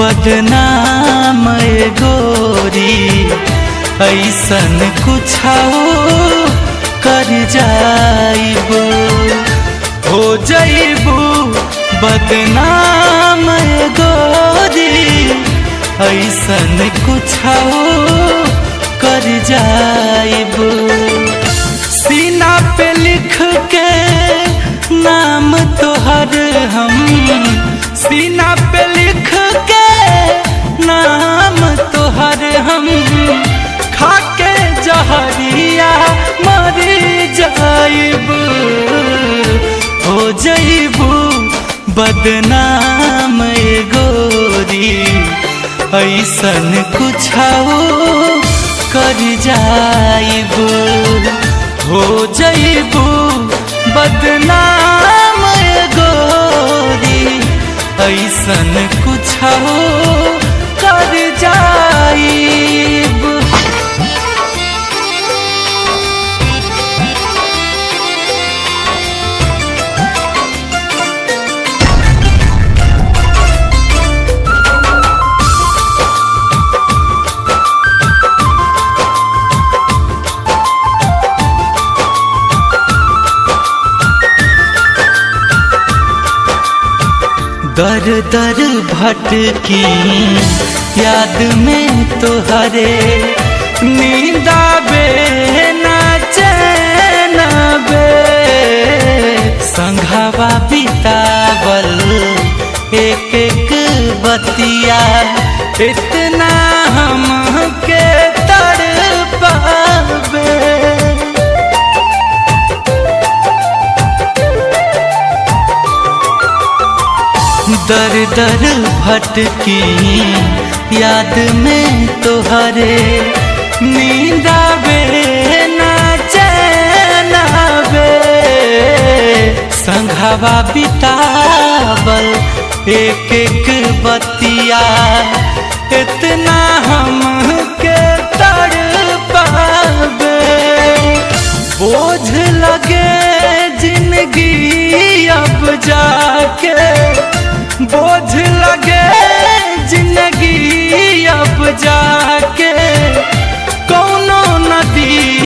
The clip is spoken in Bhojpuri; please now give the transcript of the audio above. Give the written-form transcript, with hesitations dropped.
बदनाम गोरी ऐसन कुछ कर जाइबो, हो जाइबो बदनाम गोरी ऐसन कुछ कर जाइबो। सीना पे लिख के नाम तोहर हम, सीना पे लिख के नाम तोहर हम, खाके जहरिया मर जाइब, हो जाइबू बदनाम गोरी ऐसन कुछ कर जाइबू, हो जाइबू बदनाम गोरी ऐसन कुछ कर जाइब। दर दर भटकी याद में तोहरे, नींद आवे ना चैन बे, संघवा बितावल एक एक बतिया इतना हमके तड़पावे। दर दर भटकी याद में तोहरे, नींद आवे ना चैन आवे, संघवा बितावल एक एक बतिया इतना हम